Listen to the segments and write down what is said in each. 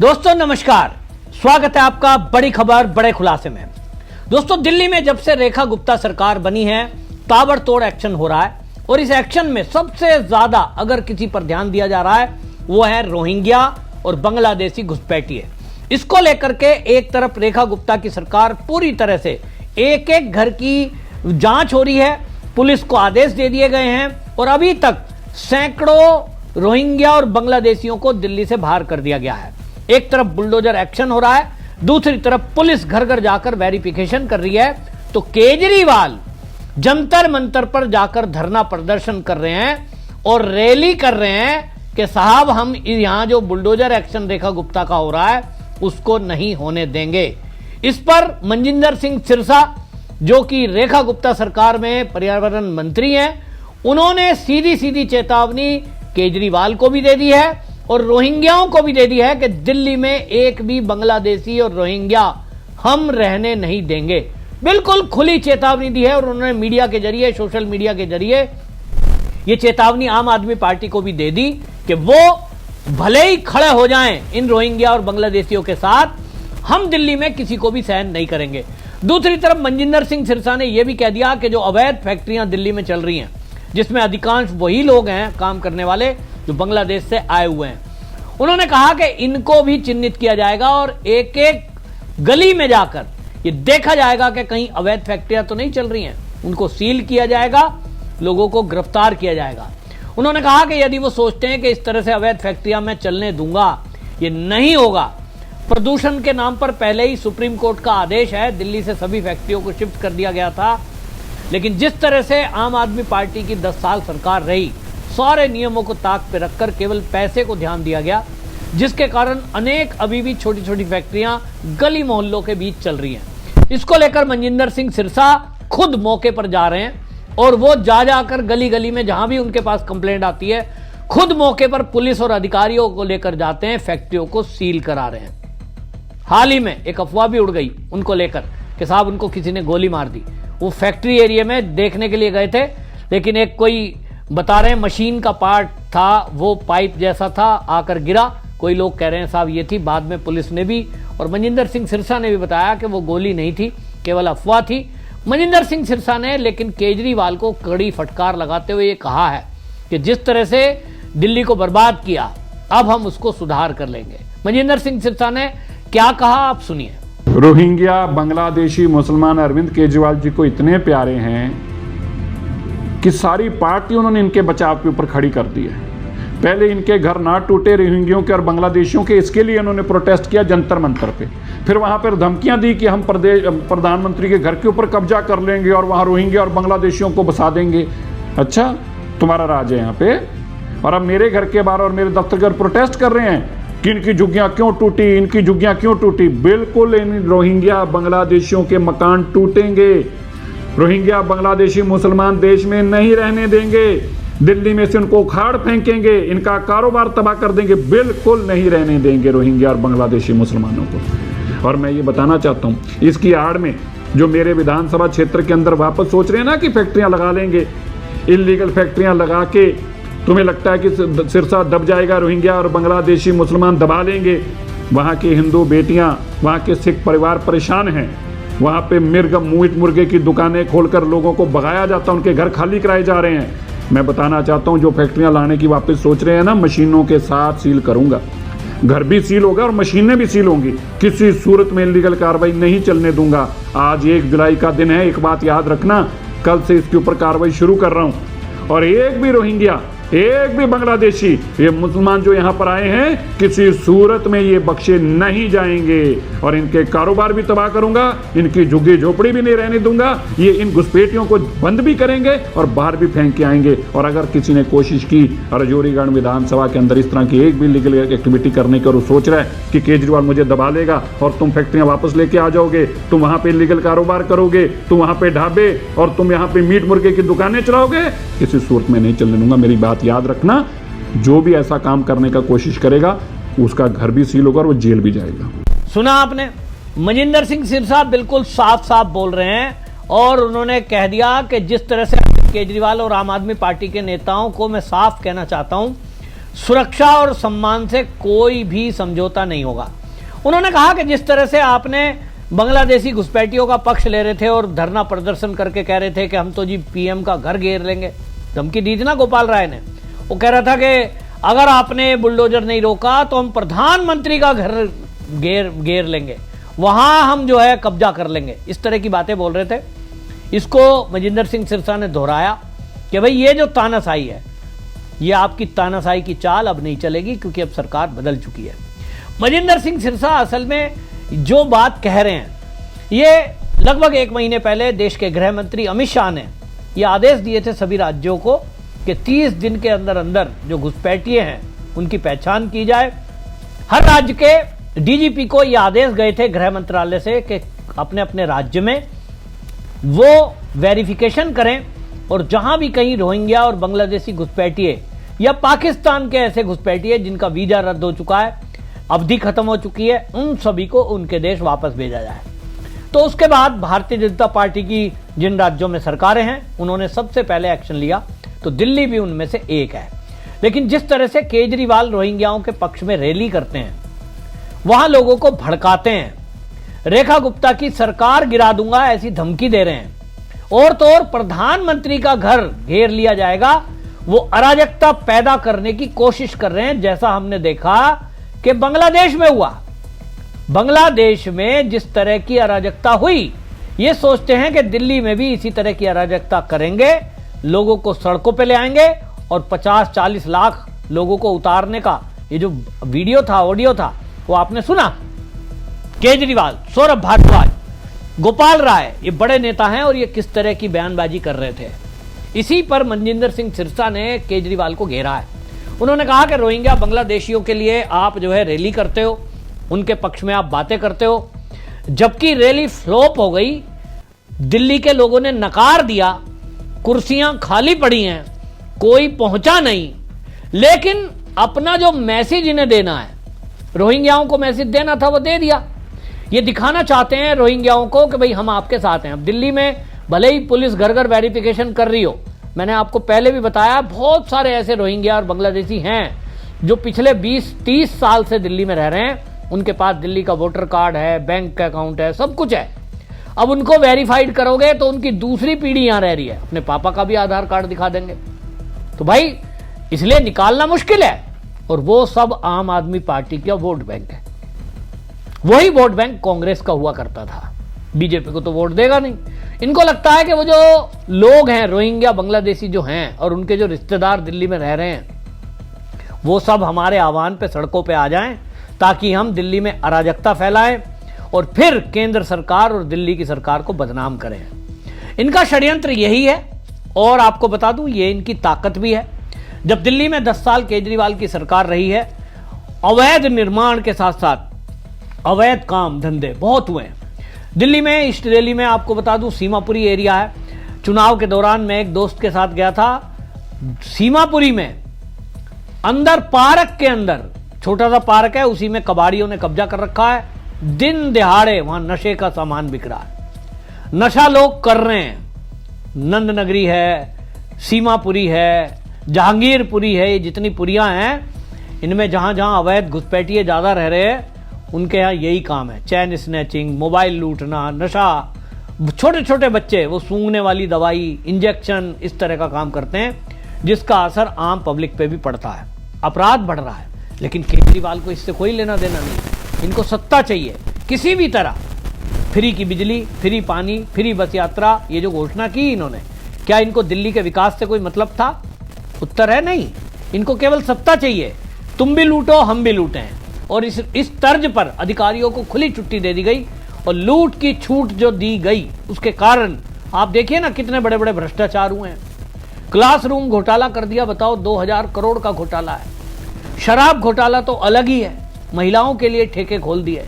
दोस्तों नमस्कार, स्वागत है आपका बड़ी खबर बड़े खुलासे में। दोस्तों दिल्ली में जब से रेखा गुप्ता सरकार बनी है ताबड़तोड़ एक्शन हो रहा है और इस एक्शन में सबसे ज्यादा अगर किसी पर ध्यान दिया जा रहा है वो है रोहिंग्या और बांग्लादेशी घुसपैठिए। इसको लेकर के एक तरफ रेखा गुप्ता की सरकार पूरी तरह से एक एक घर की जांच हो रही है, पुलिस को आदेश दे दिए गए हैं और अभी तक सैकड़ों रोहिंग्या और बांग्लादेशियों को दिल्ली से बाहर कर दिया गया है। एक तरफ बुलडोजर एक्शन हो रहा है, दूसरी तरफ पुलिस घर घर जाकर वेरिफिकेशन कर रही है। तो केजरीवाल जंतर मंतर पर जाकर धरना प्रदर्शन कर रहे हैं और रैली कर रहे हैं कि साहब हम यहां जो बुलडोजर एक्शन रेखा गुप्ता का हो रहा है उसको नहीं होने देंगे। इस पर मनजिंदर सिंह सिरसा जो कि रेखा गुप्ता सरकार में पर्यावरण मंत्री हैं, उन्होंने सीधी सीधी चेतावनी केजरीवाल को भी दे दी है और रोहिंग्याओं को भी दे दी है कि दिल्ली में एक भी बांग्लादेशी और रोहिंग्या हम रहने नहीं देंगे। बिल्कुल खुली चेतावनी दी है और उन्होंने मीडिया के जरिए, सोशल मीडिया के जरिए ये चेतावनी आम आदमी पार्टी को भी दे दी कि वो भले ही खड़े हो जाएं इन रोहिंग्या और बांग्लादेशियों के साथ, हम दिल्ली में किसी को भी सहन नहीं करेंगे। दूसरी तरफ मनजिंदर सिंह सिरसा ने यह भी कह दिया कि जो अवैध फैक्ट्रियां दिल्ली में चल रही हैं जिसमें अधिकांश वही लोग हैं काम करने वाले जो बांग्लादेश से आए हुए हैं, उन्होंने कहा कि इनको भी चिन्हित किया जाएगा और एक एक गली में जाकर ये देखा जाएगा कि कहीं अवैध फैक्ट्रियां तो नहीं चल रही हैं, उनको सील किया जाएगा, लोगों को गिरफ्तार किया जाएगा। उन्होंने कहा कि यदि वो सोचते हैं कि इस तरह से अवैध फैक्ट्रियां मैं चलने दूंगा, ये नहीं होगा। प्रदूषण के नाम पर पहले ही सुप्रीम कोर्ट का आदेश है, दिल्ली से सभी फैक्ट्रियों को शिफ्ट कर दिया गया था, लेकिन जिस तरह से आम आदमी पार्टी की 10 साल सरकार रही, सारे नियमों को ताक पे रखकर केवल पैसे को ध्यान दिया गया, जिसके कारण अनेक अभी भी छोटी छोटी फैक्ट्रियां गली मोहल्लों के बीच चल रही हैं। इसको लेकर मनजिंदर सिंह सिरसा खुद मौके पर जा रहे हैं और वो जा जाकर गली गली में जहां भी उनके पास कंप्लेंट आती है खुद मौके पर पुलिस और अधिकारियों को लेकर जाते हैं, फैक्ट्रियों को सील करा रहे हैं। हाल ही में एक अफवाह भी उड़ गई उनको लेकर कि साहब उनको किसी ने गोली मार दी। वो फैक्ट्री एरिया में देखने के लिए गए थे, लेकिन एक कोई बता रहे हैं मशीन का पार्ट था, वो पाइप जैसा था, आकर गिरा। कोई लोग कह रहे हैं साहब ये थी, बाद में पुलिस ने भी और मनजिंदर सिंह सिरसा ने भी बताया कि वो गोली नहीं थी, केवल अफवाह थी। मनजिंदर सिंह सिरसा ने लेकिन केजरीवाल को कड़ी फटकार लगाते हुए ये कहा है कि जिस तरह से दिल्ली को बर्बाद किया अब हम उसको सुधार कर लेंगे। मनजिंदर सिंह सिरसा ने क्या कहा आप सुनिए। रोहिंग्या बांग्लादेशी मुसलमान अरविंद केजरीवाल जी को इतने प्यारे हैं कि सारी पार्टी उन्होंने इनके बचाव के ऊपर खड़ी कर दी है। पहले इनके घर ना टूटे रोहिंग्यों के और बांग्लादेशियों के, इसके लिए इन्होंने प्रोटेस्ट किया जंतर मंतर पे। फिर वहां पर धमकियां दी कि हम प्रधानमंत्री के घर के ऊपर कब्जा कर लेंगे और वहां रोहिंग्या और बांग्लादेशियों को बसा देंगे। अच्छा, तुम्हारा राज है यहाँ पे, और अब मेरे घर के बाहर और मेरे दफ्तर के प्रोटेस्ट कर रहे हैं कि इनकी झुग्गियां क्यों टूटी, इनकी झुग्गियां क्यों टूटी। बिल्कुल इन रोहिंग्या बांग्लादेशियों के मकान टूटेंगे। रोहिंग्या बांग्लादेशी मुसलमान देश में नहीं रहने देंगे, दिल्ली में से उनको उखाड़ फेंकेंगे, इनका कारोबार तबाह कर देंगे, बिल्कुल नहीं रहने देंगे रोहिंग्या और बांग्लादेशी मुसलमानों को। और मैं ये बताना चाहता हूँ, इसकी आड़ में जो मेरे विधानसभा क्षेत्र के अंदर वापस सोच रहे हैं ना कि फैक्ट्रियां लगा लेंगे, इलीगल फैक्ट्रियां लगा के तुम्हें लगता है कि सिरसा दब जाएगा, रोहिंग्या और बांग्लादेशी मुसलमान दबा लेंगे। वहाँ की हिंदू बेटियाँ, वहाँ के सिख परिवार परेशान हैं। वहाँ पे मीट मुर्गे की दुकानें खोलकर लोगों को भगाया जाता है, उनके घर खाली कराए जा रहे हैं। मैं बताना चाहता हूँ जो फैक्ट्रियाँ लाने की वापस सोच रहे हैं ना, मशीनों के साथ सील करूँगा, घर भी सील होगा और मशीनें भी सील होंगी। किसी सूरत में इलीगल कार्रवाई नहीं चलने दूंगा। आज 1 जुलाई का दिन है, एक बात याद रखना, कल से इसके ऊपर कार्रवाई शुरू कर रहा हूँ। और एक भी रोहिंग्या, एक भी बांग्लादेशी, ये मुसलमान जो यहाँ पर आए हैं, किसी सूरत में ये बख्शे नहीं जाएंगे और इनके कारोबार भी तबाह करूंगा, इनकी झुग्गी झोपड़ी भी नहीं रहने दूंगा। ये इन घुसपैठियों को बंद भी करेंगे और बाहर भी फेंक के आएंगे। और अगर किसी ने कोशिश की रजौरीगढ़ विधानसभा के अंदर इस तरह की एक भी लीगल एक्टिविटी करने की और सोच रहा है कि केजरीवाल मुझे दबा लेगा और तुम फैक्ट्रियां वापस लेके आ जाओगे, तुम वहां पे लीगल कारोबार करोगे, तुम वहां पे ढाबे और तुम यहाँ पे मीट मुर्गे की दुकानें चलाओगे, किसी सूरत में नहीं चलने दूंगा। मेरी बात याद रखना, जो भी ऐसा काम करने का कोशिश करेगा उसका घर भी सील होगा और वो जेल भी जाएगा। सुना आपने, मनजिंदर सिंह सिरसा बिल्कुल साफ साफ बोल रहे हैं और उन्होंने कह दिया कि जिस तरह से केजरीवाल और आम आदमी पार्टी के नेताओं को मैं साफ कहना चाहता हूं, सुरक्षा और सम्मान से कोई भी समझौता नहीं होगा। उन्होंने कहा कि जिस तरह से आपने बांग्लादेशी घुसपैठियों का पक्ष ले रहे थे और धरना प्रदर्शन करके कह रहे थे कि हम तो जी पीएम का घर घेर लेंगे, धमकी दी थी ना गोपाल राय ने। वो कह रहा था कि अगर आपने बुलडोजर नहीं रोका तो हम प्रधानमंत्री का घर घेर लेंगे, वहां हम जो है कब्जा कर लेंगे, इस तरह की बातें बोल रहे थे। इसको मजिंदर सिंह सिरसा ने दोहराया कि भाई ये जो तानाशाही है, ये आपकी तानाशाही की चाल अब नहीं चलेगी, क्योंकि अब सरकार बदल चुकी है। मजिंदर सिंह सिरसा असल में जो बात कह रहे हैं, ये लगभग 1 महीने पहले देश के गृह मंत्री अमित शाह ने ये आदेश दिए थे सभी राज्यों को कि 30 दिन के अंदर अंदर जो घुसपैठिए हैं उनकी पहचान की जाए। हर राज्य के डीजीपी को ये आदेश गए थे गृह मंत्रालय से कि अपने अपने राज्य में वो वेरिफिकेशन करें, और जहां भी कहीं रोहिंग्या और बांग्लादेशी घुसपैठिए या पाकिस्तान के ऐसे घुसपैठिए जिनका वीजा रद्द हो चुका है, अवधि खत्म हो चुकी है, उन सभी को उनके देश वापस भेजा जाए। तो उसके बाद भारतीय जनता पार्टी की जिन राज्यों में सरकारें हैं उन्होंने सबसे पहले एक्शन लिया, तो दिल्ली भी उनमें से एक है। लेकिन जिस तरह से केजरीवाल रोहिंग्याओं के पक्ष में रैली करते हैं, वहां लोगों को भड़काते हैं, रेखा गुप्ता की सरकार गिरा दूंगा ऐसी धमकी दे रहे हैं, और तो और प्रधानमंत्री का घर घेर लिया जाएगा, वो अराजकता पैदा करने की कोशिश कर रहे हैं, जैसा हमने देखा कि बांग्लादेश में हुआ। बांग्लादेश में जिस तरह की अराजकता हुई, ये सोचते हैं कि दिल्ली में भी इसी तरह की अराजकता करेंगे, लोगों को सड़कों पे ले आएंगे और 50-40 लाख लोगों को उतारने का ये जो वीडियो था, ऑडियो था, वो आपने सुना। केजरीवाल, सौरभ भारद्वाज, गोपाल राय, ये बड़े नेता हैं और ये किस तरह की बयानबाजी कर रहे थे। इसी पर मजिंदर सिंह सिरसा ने केजरीवाल को घेरा है। उन्होंने कहा कि रोहिंग्या बांग्लादेशियों के लिए आप जो है रैली करते हो, उनके पक्ष में आप बातें करते हो, जबकि रैली फ्लॉप हो गई, दिल्ली के लोगों ने नकार दिया, कुर्सियां खाली पड़ी हैं, कोई पहुंचा नहीं। लेकिन अपना जो मैसेज इन्हें देना है, रोहिंग्याओं को मैसेज देना था, वो दे दिया। ये दिखाना चाहते हैं रोहिंग्याओं को कि भाई हम आपके साथ हैं। अब दिल्ली में भले ही पुलिस घर घर वेरिफिकेशन कर रही हो, मैंने आपको पहले भी बताया बहुत सारे ऐसे रोहिंग्या और बांग्लादेशी हैं जो पिछले 20-30 साल से दिल्ली में रह रहे हैं, उनके पास दिल्ली का वोटर कार्ड है, बैंक का अकाउंट है, सब कुछ है। अब उनको वेरीफाइड करोगे तो उनकी दूसरी पीढ़ी यहां रह रही है, अपने पापा का भी आधार कार्ड दिखा देंगे। तो भाई इसलिए निकालना मुश्किल है, और वो सब आम आदमी पार्टी का वोट बैंक है। वही वोट बैंक कांग्रेस का हुआ करता था, बीजेपी को तो वोट देगा नहीं। इनको लगता है कि वो जो लोग हैं रोहिंग्या बांग्लादेशी जो हैं और उनके जो रिश्तेदार दिल्ली में रह रहे हैं, वो सब हमारे आह्वान पे सड़कों पे आ जाएं, ताकि हम दिल्ली में अराजकता फैलाएं और फिर केंद्र सरकार और दिल्ली की सरकार को बदनाम करें। इनका षड्यंत्र यही है, और आपको बता दूं ये इनकी ताकत भी है। जब दिल्ली में 10 साल केजरीवाल की सरकार रही है, अवैध निर्माण के साथ साथ अवैध काम धंधे बहुत हुए हैं दिल्ली में। ईस्ट दिल्ली में आपको बता दूं सीमापुरी एरिया है। चुनाव के दौरान मैं एक दोस्त के साथ गया था, सीमापुरी में अंदर पार्क के अंदर छोटा सा पार्क है, उसी में कबाड़ियों ने कब्जा कर रखा है। दिन दिहाड़े वहां नशे का सामान बिक रहा है, नशा लोग कर रहे हैं। नंद नगरी है, सीमापुरी है, जहांगीरपुरी है, ये जितनी पुरियां हैं, इनमें जहां जहां अवैध घुसपैठिए ज्यादा रह रहे हैं, उनके यहाँ यही काम है, चैन स्नैचिंग, मोबाइल लूटना, नशा। छोटे छोटे बच्चे वो सूंघने वाली दवाई, इंजेक्शन, इस तरह का काम करते हैं, जिसका असर आम पब्लिक पे भी पड़ता है। अपराध बढ़ रहा है, लेकिन केजरीवाल को इससे कोई लेना देना नहीं। इनको सत्ता चाहिए किसी भी तरह। फ्री की बिजली, फ्री पानी, फ्री बस यात्रा, ये जो घोषणा की इन्होंने, क्या इनको दिल्ली के विकास से कोई मतलब था? उत्तर है नहीं। इनको केवल सत्ता चाहिए, तुम भी लूटो हम भी लूटें। और इस तर्ज पर अधिकारियों को खुली छुट्टी दे दी गई, और लूट की छूट जो दी गई उसके कारण आप देखिए ना कितने बड़े बड़े भ्रष्टाचार हुए हैं। क्लासरूम घोटाला कर दिया, बताओ 2000 करोड़ का घोटाला है। शराब घोटाला तो अलग ही है, महिलाओं के लिए ठेके खोल दिए।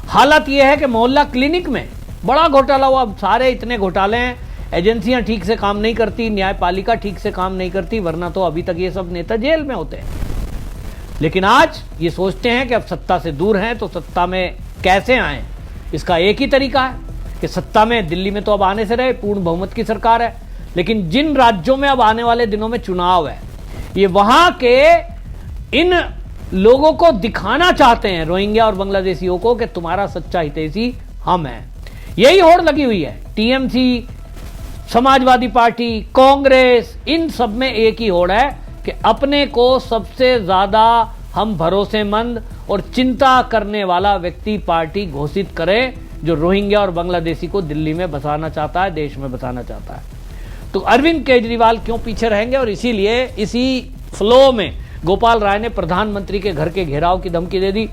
हालत यह है कि मोहल्ला क्लिनिक में बड़ा घोटाला हुआ। अब सारे इतने घोटाले हैं, एजेंसियां ठीक से काम नहीं करती, न्यायपालिका ठीक से काम नहीं करती, वरना तो अभी तक ये सब नेता जेल में होते हैं। लेकिन आज ये सोचते हैं कि अब सत्ता से दूर हैं, तो सत्ता में कैसे आए? इसका एक ही तरीका है कि सत्ता में, दिल्ली में तो अब आने से रहे, पूर्ण बहुमत की सरकार है, लेकिन जिन राज्यों में अब आने वाले दिनों में चुनाव है, ये वहां के इन लोगों को दिखाना चाहते हैं, रोहिंग्या और बांग्लादेशियों को, कि तुम्हारा सच्चा हितैषी हम हैं। यही होड़ लगी हुई है। टीएमसी, समाजवादी पार्टी, कांग्रेस, इन सब में एक ही होड़ है कि अपने को सबसे ज्यादा हम भरोसेमंद और चिंता करने वाला व्यक्ति पार्टी घोषित करें, जो रोहिंग्या और बांग्लादेशी को दिल्ली में बसाना चाहता है, देश में बसाना चाहता है। तो अरविंद केजरीवाल क्यों पीछे रहेंगे? और इसीलिए इसी फ्लो में गोपाल राय ने प्रधानमंत्री के घर के घेराव की धमकी दे दी।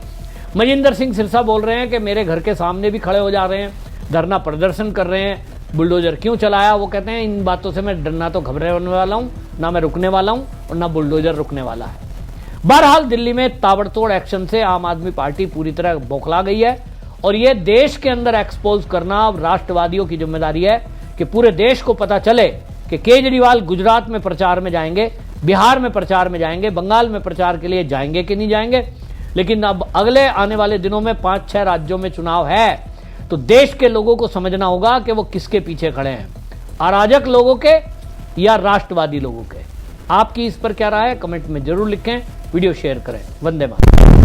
मजिंदर सिंह सिरसा बोल रहे हैं कि मेरे घर के सामने भी खड़े हो जा रहे हैं, धरना प्रदर्शन कर रहे हैं, बुलडोजर क्यों चलाया? वो कहते हैं इन बातों से मैं डरना तो घबराने वाला हूं, ना मैं रुकने वाला हूं और ना बुलडोजर रुकने वाला है। बहरहाल दिल्ली में ताबड़तोड़ एक्शन से आम आदमी पार्टी पूरी तरह बौखला गई है और यह देश के अंदर एक्सपोज करना अब राष्ट्रवादियों की जिम्मेदारी है कि पूरे देश को पता चले कि केजरीवाल गुजरात में प्रचार में जाएंगे, बिहार में प्रचार में जाएंगे, बंगाल में प्रचार के लिए जाएंगे कि नहीं जाएंगे। लेकिन अब अगले आने वाले दिनों में 5-6 राज्यों में चुनाव है, तो देश के लोगों को समझना होगा कि वो किसके पीछे खड़े हैं, अराजक लोगों के या राष्ट्रवादी लोगों के। आपकी इस पर क्या राय है? कमेंट में जरूर लिखें, वीडियो शेयर करें। वंदे मातरम।